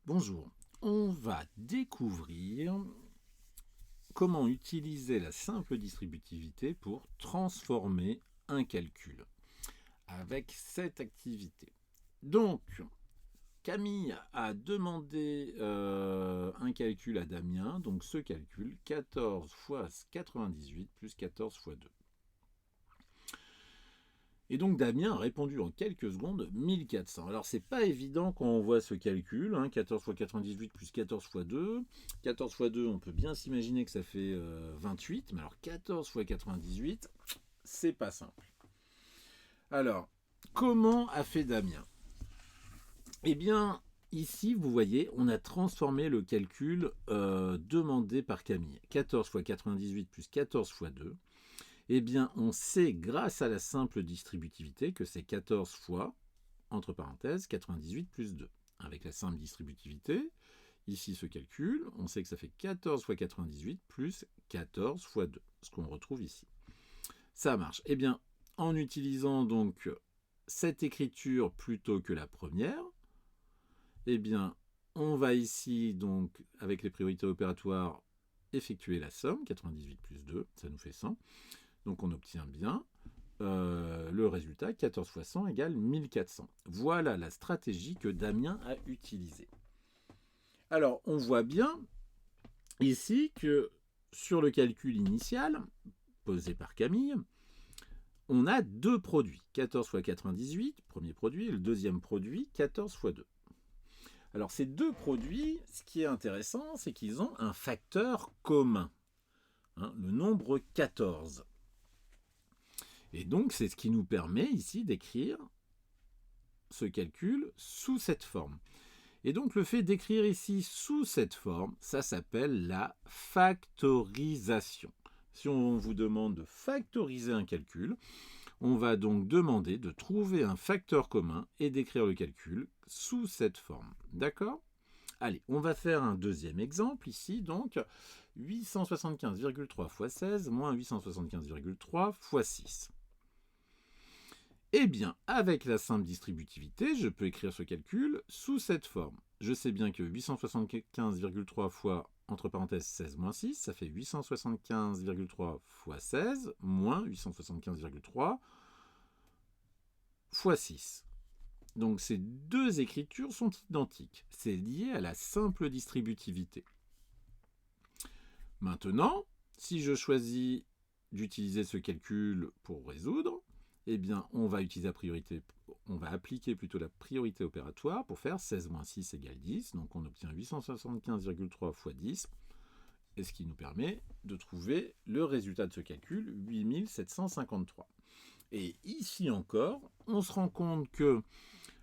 Bonjour, on va découvrir comment utiliser la simple distributivité pour transformer un calcul avec cette activité. Donc, Camille a demandé un calcul à Damien, donc ce calcul, 14 fois 98 plus 14 fois 2. Et donc Damien a répondu en quelques secondes 1400. Alors c'est pas évident quand on voit ce calcul, 14 fois 98 plus 14 fois 2. 14 fois 2, on peut bien s'imaginer que ça fait 28, mais alors 14 fois 98, c'est pas simple. Alors, comment a fait Damien? Eh bien, ici, vous voyez, on a transformé le calcul demandé par Camille. 14 fois 98 plus 14 fois 2. Eh bien, on sait grâce à la simple distributivité que c'est 14 fois, entre parenthèses, 98 plus 2. Avec la simple distributivité, ici ce calcul, on sait que ça fait 14 fois 98 plus 14 fois 2, ce qu'on retrouve ici. Ça marche. Eh bien, en utilisant donc cette écriture plutôt que la première, eh bien, on va ici, donc, avec les priorités opératoires, effectuer la somme, 98 plus 2, ça nous fait 100. Donc on obtient bien le résultat, 14 fois 100 égale 1400. Voilà la stratégie que Damien a utilisée. Alors on voit bien ici que sur le calcul initial, posé par Camille, on a deux produits. 14 fois 98, premier produit, et le deuxième produit, 14 fois 2. Alors ces deux produits, ce qui est intéressant, c'est qu'ils ont un facteur commun, le nombre 14. Et donc, c'est ce qui nous permet ici d'écrire ce calcul sous cette forme. Et donc, le fait d'écrire ici sous cette forme, ça s'appelle la factorisation. Si on vous demande de factoriser un calcul, on va donc demander de trouver un facteur commun et d'écrire le calcul sous cette forme. D'accord ? Allez, on va faire un deuxième exemple ici, donc 875,3 fois 16 moins 875,3 fois 6. Eh bien, avec la simple distributivité, je peux écrire ce calcul sous cette forme. Je sais bien que 875,3 fois, entre parenthèses, 16 moins 6, ça fait 875,3 fois 16 moins 875,3 fois 6. Donc ces deux écritures sont identiques. C'est lié à la simple distributivité. Maintenant, si je choisis d'utiliser ce calcul pour résoudre, eh bien, on va appliquer plutôt la priorité opératoire pour faire 16 moins 6 égale 10. Donc, on obtient 875,3 fois 10, et ce qui nous permet de trouver le résultat de ce calcul, 8753. Et ici encore, on se rend compte que,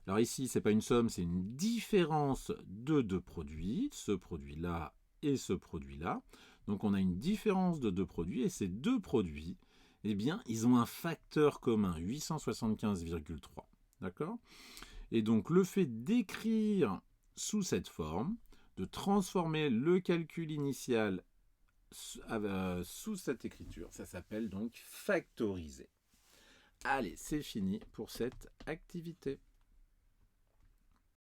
alors ici, ce n'est pas une somme, c'est une différence de deux produits, ce produit-là et ce produit-là. Donc, on a une différence de deux produits, et ces deux produits, eh bien, ils ont un facteur commun, 875,3. D'accord ? Et donc, le fait d'écrire sous cette forme, de transformer le calcul initial sous cette écriture, ça s'appelle donc factoriser. Allez, c'est fini pour cette activité.